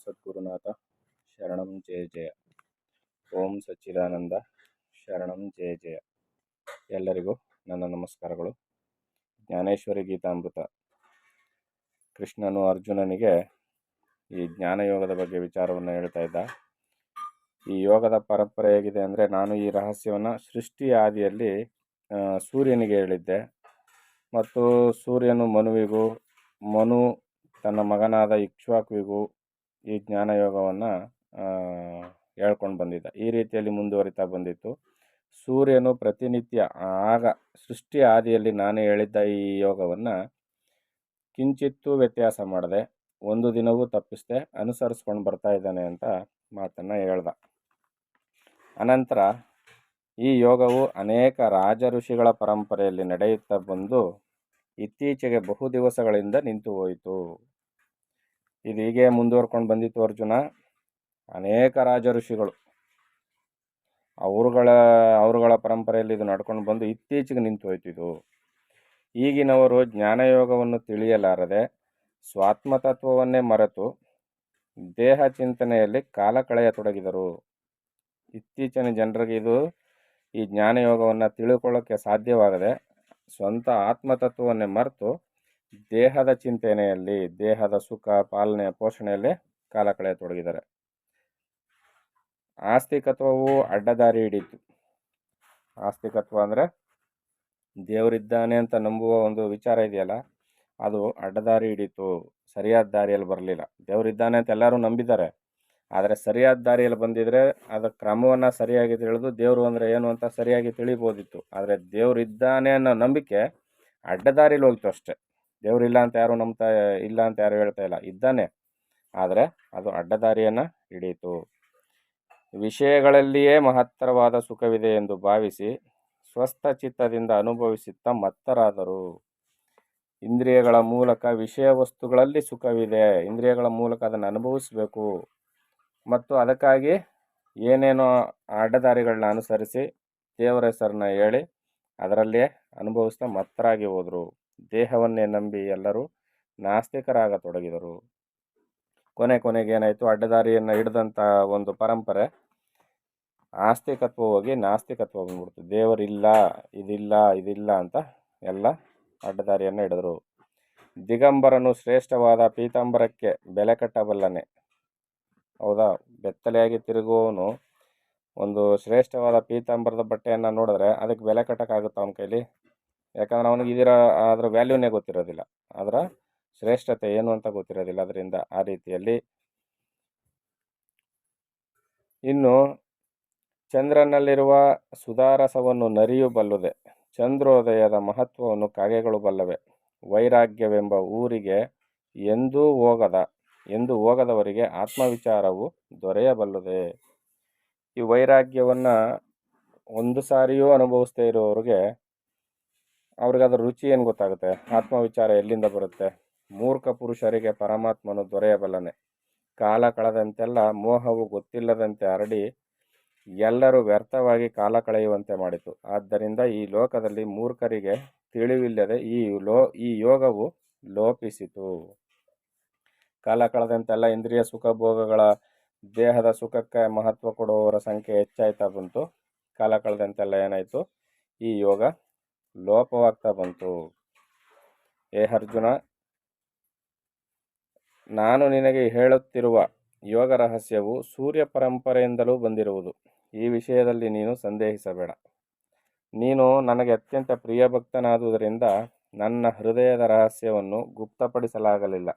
ಸದ್ಗುರುನಾಥ ಶರಣಂ ಜಯ ಜಯ. ಓಂ ಸಚ್ಚಿದಾನಂದ ಶರಣಂ ಜಯ ಜಯ. ಎಲ್ಲರಿಗೂ ನನ್ನ ನಮಸ್ಕಾರಗಳು. ಜ್ಞಾನೇಶ್ವರಿ ಗೀತಾಮೃತ. ಕೃಷ್ಣನು ಅರ್ಜುನನಿಗೆ ಈ ಜ್ಞಾನಯೋಗದ ಬಗ್ಗೆ ವಿಚಾರವನ್ನು ಹೇಳ್ತಾ ಇದ್ದ. ಈ ಯೋಗದ ಪರಂಪರೆ ಹೇಗಿದೆ ಅಂದರೆ, ನಾನು ಈ ರಹಸ್ಯವನ್ನು ಸೃಷ್ಟಿ ಆದಿಯಲ್ಲಿ ಸೂರ್ಯನಿಗೆ ಹೇಳಿದ್ದೆ, ಮತ್ತು ಸೂರ್ಯನು ಮನುವಿಗೂ, ಮನು ತನ್ನ ಮಗನಾದ ಇಕ್ಷ್ವಾಕುವಿಗೂ ಈ ಜ್ಞಾನಯೋಗವನ್ನು ಹೇಳ್ಕೊಂಡು ಬಂದಿದ್ದ. ಈ ರೀತಿಯಲ್ಲಿ ಮುಂದುವರಿತಾ ಬಂದಿತ್ತು. ಸೂರ್ಯನು ಪ್ರತಿನಿತ್ಯ ಆಗ ಸೃಷ್ಟಿ ಆದಿಯಲ್ಲಿ ನಾನೇ ಹೇಳಿದ್ದ ಈ ಯೋಗವನ್ನು ಕಿಂಚಿತ್ತೂ ವ್ಯತ್ಯಾಸ ಮಾಡದೆ, ಒಂದು ದಿನವೂ ತಪ್ಪಿಸದೆ ಅನುಸರಿಸ್ಕೊಂಡು ಬರ್ತಾ ಇದ್ದಾನೆ ಅಂತ ಮಾತನ್ನು ಹೇಳ್ದ. ಅನಂತರ ಈ ಯೋಗವು ಅನೇಕ ರಾಜ ಋಷಿಗಳ ಪರಂಪರೆಯಲ್ಲಿ ನಡೆಯುತ್ತಾ ಬಂದು ಇತ್ತೀಚೆಗೆ ಬಹು ದಿವಸಗಳಿಂದ ನಿಂತು ಹೋಯಿತು. ಇದು ಹೀಗೆ ಮುಂದುವರ್ಕೊಂಡು ಬಂದಿತ್ತು ಅರ್ಜುನ. ಅನೇಕ ರಾಜ ಋಷಿಗಳು ಅವರುಗಳ ಪರಂಪರೆಯಲ್ಲಿ ಇದು ನಡ್ಕೊಂಡು ಬಂದು ಇತ್ತೀಚೆಗೆ ನಿಂತು ಹೋಯ್ತಿದ್ದು. ಈಗಿನವರು ಜ್ಞಾನಯೋಗವನ್ನು ತಿಳಿಯಲಾರದೆ ಸ್ವಾತ್ಮತತ್ವವನ್ನೇ ಮರೆತು ದೇಹ ಚಿಂತನೆಯಲ್ಲಿ ಕಾಲ ಕಳೆಯತೊಡಗಿದರು. ಇತ್ತೀಚಿನ ಜನರಿಗೆ ಈ ಜ್ಞಾನಯೋಗವನ್ನು ತಿಳ್ಕೊಳ್ಳೋಕ್ಕೆ ಸಾಧ್ಯವಾಗದೆ ಸ್ವಂತ ಆತ್ಮತತ್ವವನ್ನೇ ಮರೆತು ದೇಹದ ಚಿಂತನೆಯಲ್ಲಿ, ದೇಹದ ಸುಖ ಪಾಲನೆ ಪೋಷಣೆಯಲ್ಲಿ ಕಾಲ ಕಳೆಯತೊಡಗಿದ್ದಾರೆ. ಆಸ್ತಿಕತ್ವವು ಅಡ್ಡದಾರಿ ಹಿಡಿತು. ಆಸ್ತಿಕತ್ವ ಅಂದರೆ ದೇವರಿದ್ದಾನೆ ಅಂತ ನಂಬುವ ಒಂದು ವಿಚಾರ ಇದೆಯಲ್ಲ, ಅದು ಅಡ್ಡದಾರಿ ಹಿಡಿತು. ಸರಿಯಾದ ದಾರಿಯಲ್ಲಿ ಬರಲಿಲ್ಲ. ದೇವರಿದ್ದಾನೆ ಅಂತ ಎಲ್ಲರೂ ನಂಬಿದ್ದಾರೆ, ಆದರೆ ಸರಿಯಾದ ದಾರಿಯಲ್ಲಿ ಬಂದಿದ್ರೆ ಅದರ ಕ್ರಮವನ್ನು ಸರಿಯಾಗಿ ತಿಳಿದು ದೇವರು ಅಂದರೆ ಏನು ಅಂತ ಸರಿಯಾಗಿ ತಿಳಿಬೋದಿತ್ತು. ಆದರೆ ದೇವರಿದ್ದಾನೆ ಅನ್ನೋ ನಂಬಿಕೆ ಅಡ್ಡದಾರಿಲಿ ಹೋಗ್ತು ಅಷ್ಟೆ. ದೇವರಿಲ್ಲ ಅಂತ ಯಾರು ಇಲ್ಲ ಅಂತ ಯಾರು ಹೇಳ್ತಾ ಇಲ್ಲ, ಇದ್ದಾನೆ, ಆದರೆ ಅದು ಅಡ್ಡದಾರಿಯನ್ನು ಹಿಡಿಯಿತು. ವಿಷಯಗಳಲ್ಲಿಯೇ ಮಹತ್ತರವಾದ ಸುಖವಿದೆ ಎಂದು ಭಾವಿಸಿ ಸ್ವಸ್ಥ ಚಿತ್ತದಿಂದ ಅನುಭವಿಸುತ್ತಾ ಮತ್ತರಾದರು. ಇಂದ್ರಿಯಗಳ ಮೂಲಕ ವಿಷಯ ವಸ್ತುಗಳಲ್ಲಿ ಸುಖವಿದೆ, ಇಂದ್ರಿಯಗಳ ಮೂಲಕ ಅದನ್ನು ಅನುಭವಿಸಬೇಕು, ಮತ್ತು ಅದಕ್ಕಾಗಿ ಏನೇನೋ ಅಡ್ಡದಾರಿಗಳನ್ನ ಅನುಸರಿಸಿ ದೇವರ ಹೆಸರನ್ನ ಹೇಳಿ ಅದರಲ್ಲೇ ಅನುಭವಿಸ್ತಾ ಮತ್ತರಾಗಿ ಹೋದರು. ದೇಹವನ್ನೇ ನಂಬಿ ಎಲ್ಲರೂ ನಾಸ್ತಿಕರಾಗತೊಡಗಿದರು. ಕೊನೆಗೆ ಏನಾಯಿತು, ಅಡ್ಡದಾರಿಯನ್ನು ಹಿಡಿದಂಥ ಒಂದು ಪರಂಪರೆ ಆಸ್ತಿಕತ್ವ ಹೋಗಿ ನಾಸ್ತಿಕತ್ವ ಬಂದ್ಬಿಡ್ತು. ದೇವರಿಲ್ಲ, ಇದಿಲ್ಲ ಅಂತ ಎಲ್ಲ ಅಡ್ಡದಾರಿಯನ್ನು ಹಿಡಿದ್ರು. ದಿಗಂಬರನು ಶ್ರೇಷ್ಠವಾದ ಪೀತಾಂಬರಕ್ಕೆ ಬೆಲೆ ಕಟ್ಟಬಲ್ಲನೆ. ಹೌದಾ, ಬೆತ್ತಲೆಯಾಗಿ ತಿರುಗುವವನು ಒಂದು ಶ್ರೇಷ್ಠವಾದ ಪೀತಾಂಬರದ ಬಟ್ಟೆಯನ್ನು ನೋಡಿದ್ರೆ ಅದಕ್ಕೆ ಬೆಲೆ ಕಟ್ಟೋಕ್ಕಾಗುತ್ತೆ ಅವನ ಕೈಲಿ? ಯಾಕಂದ್ರೆ ಅವನಿಗೆ ಅದರ ವ್ಯಾಲ್ಯೂನೇ ಗೊತ್ತಿರೋದಿಲ್ಲ, ಅದರ ಶ್ರೇಷ್ಠತೆ ಏನು ಅಂತ ಗೊತ್ತಿರೋದಿಲ್ಲ. ಅದರಿಂದ ಆ ರೀತಿಯಲ್ಲಿ ಇನ್ನು ಚಂದ್ರನಲ್ಲಿರುವ ಸುಧಾರಸವನ್ನು ನರಿಯು ಬಲ್ಲುದೆ, ಚಂದ್ರೋದಯದ ಮಹತ್ವವನ್ನು ಕಾಗೆಗಳು ಬಲ್ಲವೆ. ವೈರಾಗ್ಯವೆಂಬ ಊರಿಗೆ ಎಂದೂ ಹೋಗದವರಿಗೆ ಆತ್ಮವಿಚಾರವು ದೊರೆಯಬಲ್ಲುದೆ. ಈ ವೈರಾಗ್ಯವನ್ನು ಒಂದು ಸಾರಿಯೂ ಅನುಭವಿಸ್ತೇ ಇರೋರಿಗೆ ಅವ್ರಿಗೆ ಅದರ ರುಚಿ ಏನು ಗೊತ್ತಾಗುತ್ತೆ? ಆತ್ಮವಿಚಾರ ಎಲ್ಲಿಂದ ಬರುತ್ತೆ? ಮೂರ್ಖ ಪುರುಷರಿಗೆ ಪರಮಾತ್ಮನು ದೊರೆಯಬಲ್ಲನೆ. ಕಾಲ ಕಳೆದಂತೆಲ್ಲ ಮೋಹವು ಗೊತ್ತಿಲ್ಲದಂತೆ ಹರಡಿ ಎಲ್ಲರೂ ವ್ಯರ್ಥವಾಗಿ ಕಾಲ ಕಳೆಯುವಂತೆ ಮಾಡಿತು. ಆದ್ದರಿಂದ ಈ ಲೋಕದಲ್ಲಿ ಮೂರ್ಖರಿಗೆ ತಿಳಿವಿಲ್ಲದೆ ಈ ಯೋಗವು ಲೋಪಿಸಿತು. ಕಾಲ ಕಳೆದಂತೆಲ್ಲ ಇಂದ್ರಿಯ ಸುಖ ಭೋಗಗಳ ದೇಹದ ಸುಖಕ್ಕೆ ಮಹತ್ವ ಕೊಡುವವರ ಸಂಖ್ಯೆ ಹೆಚ್ಚಾಯ್ತಾ ಬಂತು. ಕಾಲ ಕಳೆದಂತೆಲ್ಲ ಏನಾಯಿತು, ಈ ಯೋಗ ಲೋಪವಾಗ್ತಾ ಬಂತು. ಅರ್ಜುನ, ನಾನು ನಿನಗೆ ಹೇಳುತ್ತಿರುವ ಯೋಗ ರಹಸ್ಯವು ಸೂರ್ಯ ಪರಂಪರೆಯಿಂದಲೂ ಬಂದಿರುವುದು. ಈ ವಿಷಯದಲ್ಲಿ ನೀನು ಸಂದೇಹಿಸಬೇಡ. ನೀನು ನನಗೆ ಅತ್ಯಂತ ಪ್ರಿಯ ಭಕ್ತನಾದುದರಿಂದ ನನ್ನ ಹೃದಯದ ರಹಸ್ಯವನ್ನು ಗುಪ್ತಪಡಿಸಲಾಗಲಿಲ್ಲ.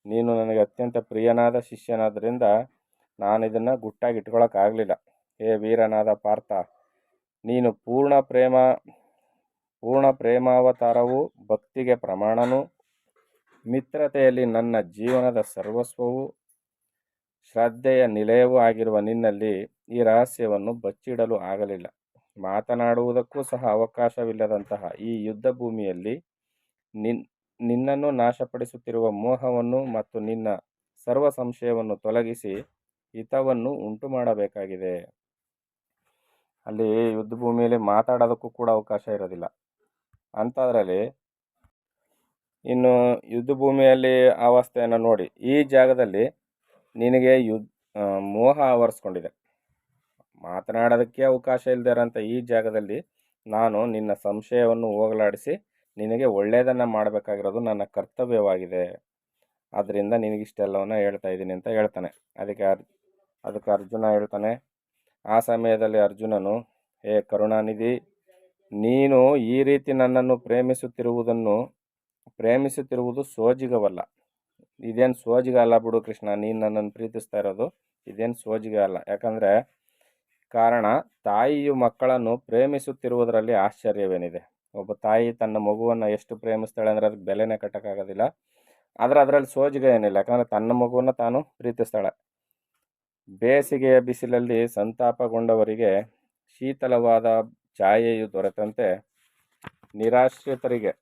ನೀನು ನನಗೆ ಅತ್ಯಂತ ಪ್ರಿಯನಾದ ಶಿಷ್ಯನಾದ್ದರಿಂದ ನಾನು ಇದನ್ನು ಗುಟ್ಟಾಗಿ ಇಟ್ಕೊಳ್ಳೋಕ್ಕಾಗಲಿಲ್ಲ. ವೀರನಾದ ಪಾರ್ಥ, ನೀನು ಪೂರ್ಣ ಪ್ರೇಮಾವತಾರವೂ ಭಕ್ತಿಗೆ ಪ್ರಮಾಣನೂ ಮಿತ್ರತೆಯಲ್ಲಿ ನನ್ನ ಜೀವನದ ಸರ್ವಸ್ವವೂ ಶ್ರದ್ಧೆಯ ನಿಲಯವೂ ಆಗಿರುವ ನಿನ್ನಲ್ಲಿ ಈ ರಹಸ್ಯವನ್ನು ಬಚ್ಚಿಡಲು ಆಗಲಿಲ್ಲ. ಮಾತನಾಡುವುದಕ್ಕೂ ಸಹ ಅವಕಾಶವಿಲ್ಲದಂತಹ ಈ ಯುದ್ಧ ಭೂಮಿಯಲ್ಲಿ ನಿನ್ನನ್ನು ನಾಶಪಡಿಸುತ್ತಿರುವ ಮೋಹವನ್ನು ಮತ್ತು ನಿನ್ನ ಸರ್ವ ಸಂಶಯವನ್ನು ತೊಲಗಿಸಿ ಹಿತವನ್ನು ಉಂಟು ಮಾಡಬೇಕಾಗಿದೆ. ಅಲ್ಲಿ ಯುದ್ಧ ಭೂಮಿಯಲ್ಲಿ ಮಾತಾಡೋದಕ್ಕೂ ಕೂಡ ಅವಕಾಶ ಇರೋದಿಲ್ಲ. ಅಂಥದ್ರಲ್ಲಿ ಇನ್ನು ಯುದ್ಧ ಭೂಮಿಯಲ್ಲಿ ಅವಸ್ಥೆಯನ್ನು ನೋಡಿ, ಈ ಜಾಗದಲ್ಲಿ ನಿನಗೆ ಮೋಹ ಆವರಿಸ್ಕೊಂಡಿದೆ. ಮಾತನಾಡೋದಕ್ಕೆ ಅವಕಾಶ ಇಲ್ಲದೆ ಇರೋಂಥ ಈ ಜಾಗದಲ್ಲಿ ನಾನು ನಿನ್ನ ಸಂಶಯವನ್ನು ಹೋಗಲಾಡಿಸಿ ನಿನಗೆ ಒಳ್ಳೆಯದನ್ನು ಮಾಡಬೇಕಾಗಿರೋದು ನನ್ನ ಕರ್ತವ್ಯವಾಗಿದೆ. ಆದ್ದರಿಂದ ನಿನಗಿಷ್ಟೆಲ್ಲವನ್ನು ಹೇಳ್ತಾ ಇದ್ದೀನಿ ಅಂತ ಹೇಳ್ತಾನೆ. ಅದಕ್ಕೆ ಅರ್ಜುನ ಹೇಳ್ತಾನೆ, ಆ ಸಮಯದಲ್ಲಿ ಅರ್ಜುನನು, ಹೇ ಕರುಣಾನಿಧಿ, ನೀನು ಈ ರೀತಿ ನನ್ನನ್ನು ಪ್ರೇಮಿಸುತ್ತಿರುವುದು ಸೋಜಿಗವಲ್ಲ. ಇದೇನು ಸೋಜಿಗ ಅಲ್ಲ ಬಿಡು ಕೃಷ್ಣ, ನೀನು ನನ್ನನ್ನು ಪ್ರೀತಿಸ್ತಾ ಇರೋದು ಇದೇನು ಸೋಜಿಗ ಅಲ್ಲ. ಯಾಕಂದರೆ ಕಾರಣ, ತಾಯಿಯು ಮಕ್ಕಳನ್ನು ಪ್ರೇಮಿಸುತ್ತಿರುವುದರಲ್ಲಿ ಆಶ್ಚರ್ಯವೇನಿದೆ. ಒಬ್ಬ ತಾಯಿ ತನ್ನ ಮಗುವನ್ನು ಎಷ್ಟು ಪ್ರೇಮಿಸ್ತಾಳೆ ಅಂದರೆ ಅದಕ್ಕೆ ಬೆಲೆನೇ ಕಟ್ಟೋಕ್ಕಾಗೋದಿಲ್ಲ. ಆದರೆ ಅದರಲ್ಲಿ ಸೋಜಿಗ ಏನಿಲ್ಲ, ಯಾಕಂದರೆ ತನ್ನ ಮಗುವನ್ನು ತಾನು ಪ್ರೀತಿಸ್ತಾಳೆ. ಬೇಸಿಗೆಯ ಬಿಸಿಲಲ್ಲಿ ಸಂತಾಪಗೊಂಡವರಿಗೆ ಶೀತಲವಾದ ಛಾಯೆಯು ದೊರೆತಂತೆ ನಿರಾಶ್ರಿತರಿಗೆ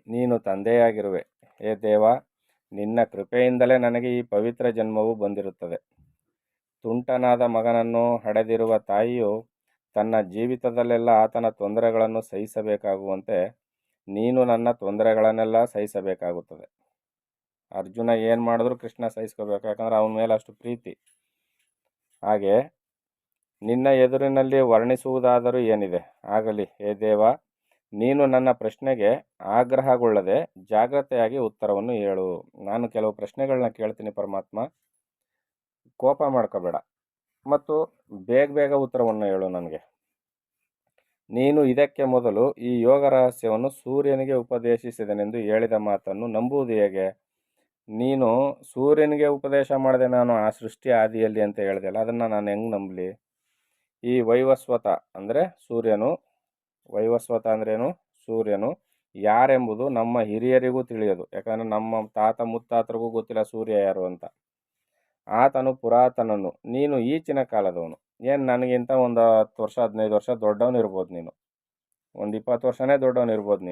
ನೀನು ತಂದೆಯಾಗಿರುವೆ. ಹೇ ದೇವ, ನಿನ್ನ ಕೃಪೆಯಿಂದಲೇ ನನಗೆ ಈ ಪವಿತ್ರ ಜನ್ಮವು ಬಂದಿರುತ್ತದೆ. ತುಂಟನಾದ ಮಗನನ್ನು ಹಡೆದಿರುವ ತಾಯಿಯು ತನ್ನ ಜೀವಿತದಲ್ಲೆಲ್ಲ ಆತನ ತೊಂದರೆಗಳನ್ನು ಸಹಿಸಬೇಕಾಗುವಂತೆ ನೀನು ನನ್ನ ತೊಂದರೆಗಳನ್ನೆಲ್ಲ ಸಹಿಸಬೇಕಾಗುತ್ತದೆ. ಅರ್ಜುನ ಏನು ಮಾಡಿದ್ರು ಕೃಷ್ಣ ಸಹಿಸ್ಕೋಬೇಕು, ಯಾಕಂದರೆ ಅವನ ಮೇಲೆ ಅಷ್ಟು ಪ್ರೀತಿ. ಹಾಗೆ ನಿನ್ನ ಎದುರಿನಲ್ಲಿ ವರ್ಣಿಸುವುದಾದರೂ ಏನಿದೆ, ಆಗಲಿ. ಹೇ ದೇವ, ನೀನು ನನ್ನ ಪ್ರಶ್ನೆಗೆ ಆಗ್ರಹಗೊಳ್ಳದೆ ಜಾಗ್ರತೆಯಾಗಿ ಉತ್ತರವನ್ನು ಹೇಳು. ನಾನು ಕೆಲವು ಪ್ರಶ್ನೆಗಳನ್ನ ಕೇಳ್ತೀನಿ ಪರಮಾತ್ಮ, ಕೋಪ ಮಾಡ್ಕೋಬೇಡ ಮತ್ತು ಬೇಗ ಬೇಗ ಉತ್ತರವನ್ನು ಹೇಳು ನನಗೆ. ನೀನು ಇದಕ್ಕೆ ಮೊದಲು ಈ ಯೋಗ ರಹಸ್ಯವನ್ನು ಸೂರ್ಯನಿಗೆ ಉಪದೇಶಿಸಿದನೆಂದು ಹೇಳಿದ ಮಾತನ್ನು ನಂಬುವುದು ಹೇಗೆ? ನೀನು ಸೂರ್ಯನಿಗೆ ಉಪದೇಶ ಮಾಡಿದೆ ನಾನು ಆ ಸೃಷ್ಟಿ ಆದಿಯಲ್ಲಿ ಅಂತ ಹೇಳಿದೆಯಲ್ಲ, ಅದನ್ನು ನಾನು ಹೆಂಗೆ ನಂಬಲಿ? ಈ ವೈವಸ್ವತ ಅಂದರೆ ಸೂರ್ಯನು, ವೈವಸ್ವತ ಅಂದ್ರೇನು? ಸೂರ್ಯನು ಯಾರೆಂಬುದು ನಮ್ಮ ಹಿರಿಯರಿಗೂ ತಿಳಿಯೋದು. ಯಾಕಂದರೆ ನಮ್ಮ ತಾತ ಮುತ್ತಾತರಿಗೂ ಗೊತ್ತಿಲ್ಲ ಸೂರ್ಯ ಯಾರು ಅಂತ. ಆತನು ಪುರಾತನನು, ನೀನು ಈಚಿನ ಕಾಲದವನು. ಏನು ನನಗಿಂತ ಒಂದು 10 ವರ್ಷ 15 ವರ್ಷ ದೊಡ್ಡವನು ಇರ್ಬೋದು, ನೀನು ಒಂದು 20 ವರ್ಷನೇ ದೊಡ್ಡವನು ಇರ್ಬೋದು.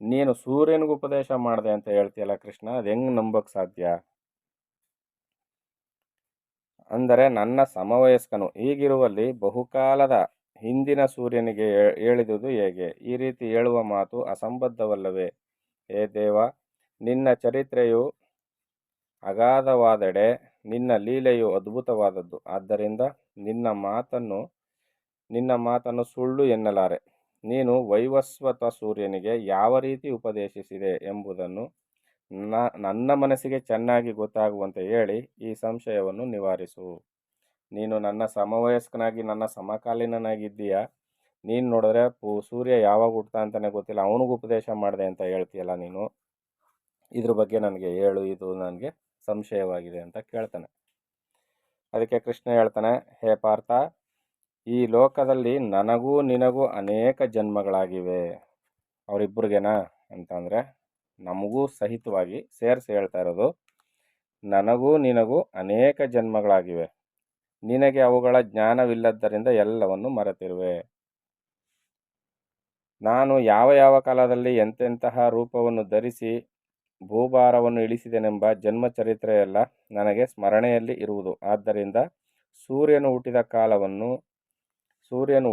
ನೀನು ಸೂರ್ಯನಿಗೆ ಉಪದೇಶ ಮಾಡಿದೆ ಅಂತ ಹೇಳ್ತೀಯಲ್ಲ ಕೃಷ್ಣ, ಅದು ಹೆಂಗೆ ನಂಬಕ್ಕೆ ಸಾಧ್ಯ? ಅಂದರೆ ನನ್ನ ಸಮವಯಸ್ಕನು ಹೀಗಿರುವಲ್ಲಿ ಬಹುಕಾಲದ ಹಿಂದಿನ ಸೂರ್ಯನಿಗೆ ಹೇಳಿದುದು ಹೇಗೆ? ಈ ರೀತಿ ಹೇಳುವ ಮಾತು ಅಸಂಬದ್ಧವಲ್ಲವೇ? ಹೇ ದೇವ, ನಿನ್ನ ಚರಿತ್ರೆಯು ಅಗಾಧವಾದೆಡೆ ನಿನ್ನ ಲೀಲೆಯು ಅದ್ಭುತವಾದದ್ದು. ಆದ್ದರಿಂದ ನಿನ್ನ ಮಾತನ್ನು ಸುಳ್ಳು ಎನ್ನಲಾರೆ. ನೀನು ವೈವಸ್ವತ ಸೂರ್ಯನಿಗೆ ಯಾವ ರೀತಿ ಉಪದೇಶಿಸಿದೆ ಎಂಬುದನ್ನು ನನ್ನ ಮನಸ್ಸಿಗೆ ಚೆನ್ನಾಗಿ ಗೊತ್ತಾಗುವಂತೆ ಹೇಳಿ ಈ ಸಂಶಯವನ್ನು ನಿವಾರಿಸು. ನೀನು ನನ್ನ ಸಮವಯಸ್ಕನಾಗಿ ನನ್ನ ಸಮಕಾಲೀನನಾಗಿದ್ದೀಯಾ? ನೀನು ನೋಡಿದ್ರೆ ಸೂರ್ಯ ಯಾವಾಗ ಹುಡ್ತಾ ಅಂತಲೇ ಗೊತ್ತಿಲ್ಲ, ಅವನಿಗೂ ಉಪದೇಶ ಮಾಡಿದೆ ಅಂತ ಹೇಳ್ತೀಯಲ್ಲ ನೀನು. ಇದ್ರ ಬಗ್ಗೆ ನನಗೆ ಹೇಳು, ಇದು ನನಗೆ ಸಂಶಯವಾಗಿದೆ ಅಂತ ಕೇಳ್ತಾನೆ. ಅದಕ್ಕೆ ಕೃಷ್ಣ ಹೇಳ್ತಾನೆ, ಹೇ ಪಾರ್ಥ, ಈ ಲೋಕದಲ್ಲಿ ನನಗೂ ನಿನಗೂ ಅನೇಕ ಜನ್ಮಗಳಾಗಿವೆ. ಅವರಿಬ್ಬರಿಗೇನಾ ಅಂತಂದರೆ ನಮಗೂ ಸಹಿತವಾಗಿ ಸೇರಿಸಿ ಹೇಳ್ತಾ ಇರೋದು. ನನಗೂ ನಿನಗೂ ಅನೇಕ ಜನ್ಮಗಳಾಗಿವೆ. ನಿನಗೆ ಅವುಗಳ ಜ್ಞಾನವಿಲ್ಲದ್ದರಿಂದ ಎಲ್ಲವನ್ನು ಮರೆತಿರುವೆ. ನಾನು ಯಾವ ಯಾವ ಕಾಲದಲ್ಲಿ ಎಂತೆಂತಹ ರೂಪವನ್ನು ಧರಿಸಿ ಭೂಭಾರವನ್ನು ಇಳಿಸಿದೆನೆಂಬ ಜನ್ಮ ಚರಿತ್ರೆಯೆಲ್ಲ ನನಗೆ ಸ್ಮರಣೆಯಲ್ಲಿ ಇರುವುದು. ಆದ್ದರಿಂದ ಸೂರ್ಯನು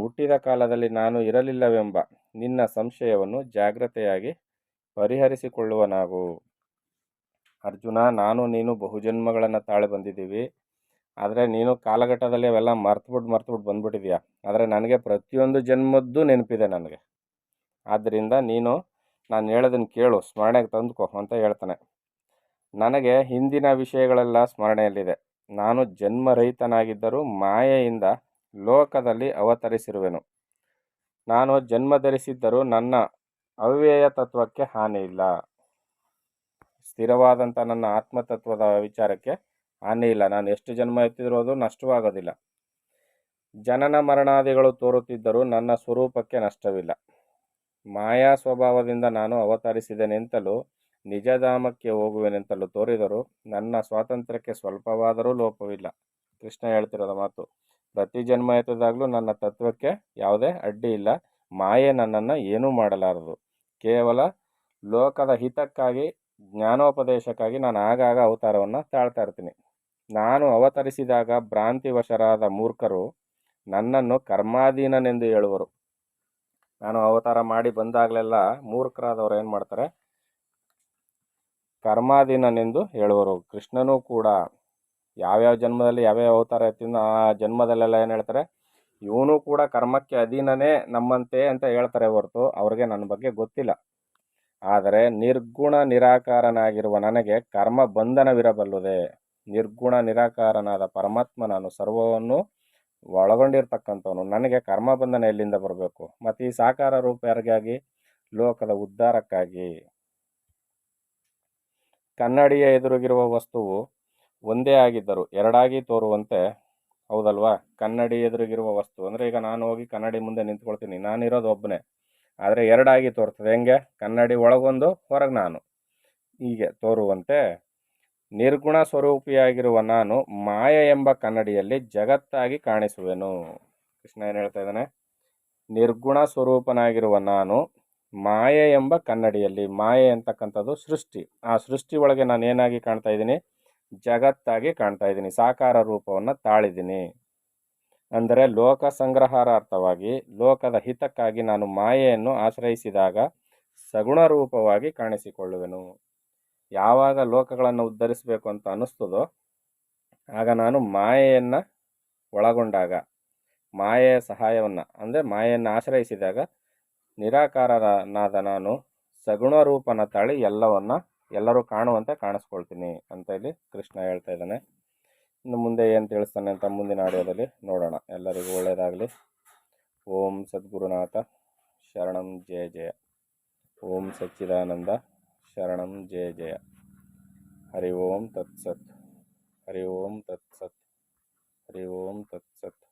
ಹುಟ್ಟಿದ ಕಾಲದಲ್ಲಿ ನಾನು ಇರಲಿಲ್ಲವೆಂಬ ನಿನ್ನ ಸಂಶಯವನ್ನು ಜಾಗ್ರತೆಯಾಗಿ ಪರಿಹರಿಸಿಕೊಳ್ಳುವನಾಗು. ಅರ್ಜುನ, ನಾನು ನೀನು ಬಹುಜನ್ಮಗಳನ್ನು ತಾಳಿ ಬಂದಿದ್ದೀವಿ. ಆದರೆ ನೀನು ಕಾಲಘಟ್ಟದಲ್ಲಿ ಅವೆಲ್ಲ ಮರ್ತುಬಿಟ್ಟು ಬಂದ್ಬಿಟ್ಟಿದೆಯಾ. ಆದರೆ ನನಗೆ ಪ್ರತಿಯೊಂದು ಜನ್ಮದ್ದು ನೆನಪಿದೆ ನನಗೆ. ಆದ್ದರಿಂದ ನೀನು ನಾನು ಹೇಳೋದನ್ನು ಕೇಳು, ಸ್ಮರಣೆಗೆ ತಂದುಕೋ ಅಂತ ಹೇಳ್ತಾನೆ. ನನಗೆ ಹಿಂದಿನ ವಿಷಯಗಳೆಲ್ಲ ಸ್ಮರಣೆಯಲ್ಲಿದೆ. ನಾನು ಜನ್ಮರಹಿತನಾಗಿದ್ದರೂ ಮಾಯೆಯಿಂದ ಲೋಕದಲ್ಲಿ ಅವತರಿಸಿರುವೆನು. ನಾನು ಜನ್ಮ ಧರಿಸಿದ್ದರೂ ನನ್ನ ಅವ್ಯಯ ತತ್ವಕ್ಕೆ ಹಾನಿ ಇಲ್ಲ. ಸ್ಥಿರವಾದಂಥ ನನ್ನ ಆತ್ಮತತ್ವದ ವಿಚಾರಕ್ಕೆ ಹಾನಿ ಇಲ್ಲ. ನಾನು ಎಷ್ಟು ಜನ್ಮ ಎತ್ತಿದ್ರೂ ಅದು ನಷ್ಟವಾಗೋದಿಲ್ಲ. ಜನನ ಮರಣಾದಿಗಳು ತೋರುತ್ತಿದ್ದರೂ ನನ್ನ ಸ್ವರೂಪಕ್ಕೆ ನಷ್ಟವಿಲ್ಲ. ಮಾಯಾ ಸ್ವಭಾವದಿಂದ ನಾನು ಅವತರಿಸಿದೆನೆಂತಲೂ ನಿಜಧಾಮಕ್ಕೆ ಹೋಗುವೆನೆಂತಲೂ ತೋರಿದರೂ ನನ್ನ ಸ್ವಾತಂತ್ರ್ಯಕ್ಕೆ ಸ್ವಲ್ಪವಾದರೂ ಲೋಪವಿಲ್ಲ. ಕೃಷ್ಣ ಹೇಳ್ತಿರೋದ ಮಾತು. ಪ್ರತಿ ಜನ್ಮ ಎತ್ತಿದಾಗಲೂ ನನ್ನ ತತ್ವಕ್ಕೆ ಯಾವುದೇ ಅಡ್ಡಿ ಇಲ್ಲ. ಮಾಯೆ ನನ್ನನ್ನು ಏನೂ ಮಾಡಲಾರದು. ಕೇವಲ ಲೋಕದ ಹಿತಕ್ಕಾಗಿ, ಜ್ಞಾನೋಪದೇಶಕ್ಕಾಗಿ ನಾನು ಆಗಾಗ ಅವತಾರವನ್ನು ತಾಳ್ತಾ ಇರ್ತೀನಿ. ನಾನು ಅವತರಿಸಿದಾಗ ಭ್ರಾಂತಿವಶರಾದ ಮೂರ್ಖರು ನನ್ನನ್ನು ಕರ್ಮಾಧೀನನೆಂದು ಹೇಳುವರು. ನಾನು ಅವತಾರ ಮಾಡಿ ಬಂದಾಗಲೆಲ್ಲ ಮೂರ್ಖರಾದವರು ಏನು ಮಾಡ್ತಾರೆ? ಕರ್ಮಾಧೀನನೆಂದು ಹೇಳುವರು. ಕೃಷ್ಣನೂ ಕೂಡ ಯಾವ್ಯಾವ ಜನ್ಮದಲ್ಲಿ ಯಾವ್ಯಾವ ಅವತಾರ ಎತ್ತಿದ್ನೋ ಆ ಜನ್ಮದಲ್ಲೆಲ್ಲ ಏನು ಹೇಳ್ತಾರೆ, ಇವನು ಕೂಡ ಕರ್ಮಕ್ಕೆ ಅಧೀನನೇ ನಮ್ಮಂತೆ ಅಂತ ಹೇಳ್ತಾರೆ ಹೊರತು ಅವ್ರಿಗೆ ನನ್ನ ಬಗ್ಗೆ ಗೊತ್ತಿಲ್ಲ. ಆದರೆ ನಿರ್ಗುಣ ನಿರಾಕಾರನಾಗಿರುವ ನನಗೆ ಕರ್ಮ ಬಂಧನವಿರಬಲ್ಲುದೆ. ನಿರ್ಗುಣ ನಿರಾಕಾರನಾದ ಪರಮಾತ್ಮ ನಾನು ಸರ್ವವನ್ನು ಒಳಗೊಂಡಿರ್ತಕ್ಕಂಥವನು. ನನಗೆ ಕರ್ಮ ಬಂಧನ ಎಲ್ಲಿಂದ ಬರಬೇಕು? ಮತ್ತು ಈ ಸಾಕಾರ ರೂಪ ಯಾರಿಗಾಗಿ? ಲೋಕದ ಉದ್ಧಾರಕ್ಕಾಗಿ. ಕನ್ನಡಿಯ ಎದುರಿಗಿರುವ ವಸ್ತುವು ಒಂದೇ ಆಗಿದ್ದರು ಎರಡಾಗಿ ತೋರುವಂತೆ, ಹೌದಲ್ವಾ? ಕನ್ನಡಿ ಎದುರಿಗಿರುವ ವಸ್ತು ಅಂದರೆ ಈಗ ನಾನು ಹೋಗಿ ಕನ್ನಡಿ ಮುಂದೆ ನಿಂತ್ಕೊಳ್ತೀನಿ, ನಾನಿರೋದು ಒಬ್ಬನೇ, ಆದರೆ ಎರಡಾಗಿ ತೋರ್ತದೆ. ಹೆಂಗೆ? ಕನ್ನಡಿ ಒಳಗೊಂದು ಹೊರಗೆ ನಾನು, ಹೀಗೆ ತೋರುವಂತೆ ನಿರ್ಗುಣ ಸ್ವರೂಪಿಯಾಗಿರುವ ನಾನು ಮಾಯೆ ಎಂಬ ಕನ್ನಡಿಯಲ್ಲಿ ಜಗತ್ತಾಗಿ ಕಾಣಿಸುವೆನು. ಕೃಷ್ಣ ಏನು ಹೇಳ್ತಾ ಇದ್ದಾನೆ? ನಿರ್ಗುಣ ಸ್ವರೂಪನಾಗಿರುವ ನಾನು ಮಾಯೆ ಎಂಬ ಕನ್ನಡಿಯಲ್ಲಿ, ಮಾಯೆ ಅಂತಕ್ಕಂಥದ್ದು ಸೃಷ್ಟಿ, ಆ ಸೃಷ್ಟಿ ಒಳಗೆ ನಾನು ಏನಾಗಿ ಕಾಣ್ತಾ ಇದ್ದೀನಿ? ಜಗತ್ತಾಗಿ ಕಾಣ್ತಾ ಇದ್ದೀನಿ, ಸಾಕಾರ ರೂಪವನ್ನು ತಾಳಿದ್ದೀನಿ. ಅಂದರೆ ಲೋಕ ಸಂಗ್ರಹಾರ್ಥವಾಗಿ ಲೋಕದ ಹಿತಕ್ಕಾಗಿ ನಾನು ಮಾಯೆಯನ್ನು ಆಶ್ರಯಿಸಿದಾಗ ಸಗುಣ ರೂಪವಾಗಿ ಕಾಣಿಸಿಕೊಳ್ಳುವೆನು. ಯಾವಾಗ ಲೋಕಗಳನ್ನು ಉದ್ಧರಿಸಬೇಕು ಅಂತ ಅನ್ನಿಸ್ತದೋ ಆಗ ನಾನು ಮಾಯೆಯನ್ನು ಒಳಗೊಂಡಾಗ, ಮಾಯೆಯ ಸಹಾಯವನ್ನು ಅಂದರೆ ಮಾಯೆಯನ್ನು ಆಶ್ರಯಿಸಿದಾಗ ನಿರಾಕಾರನಾದ ನಾನು ಸಗುಣ ರೂಪನ ತಾಳಿ ಎಲ್ಲರೂ ಕಾಣುವಂತೆ ಕಾಣಿಸ್ಕೊಳ್ತೀನಿ ಅಂತ ಇಲ್ಲಿ ಕೃಷ್ಣ ಹೇಳ್ತಾ ಇದ್ದಾನೆ. ಇನ್ನು ಮುಂದೆ ಏನು ತಿಳಿಸ್ತಾನೆ ಅಂತ ಮುಂದಿನ ಆಡಿಯೋದಲ್ಲಿ ನೋಡೋಣ. ಎಲ್ಲರಿಗೂ ಒಳ್ಳೆಯದಾಗಲಿ. ಓಂ ಸದ್ಗುರುನಾಥ ಶರಣಂ ಜಯ ಜಯ. ಓಂ ಸಚ್ಚಿದಾನಂದ ಶರಣಂ ಜಯ ಜಯ. ಹರಿ ಓಂ ತತ್ಸತ್. ಹರಿ ಓಂ ತತ್ಸತ್. ಹರಿ ಓಂ ತತ್ಸತ್.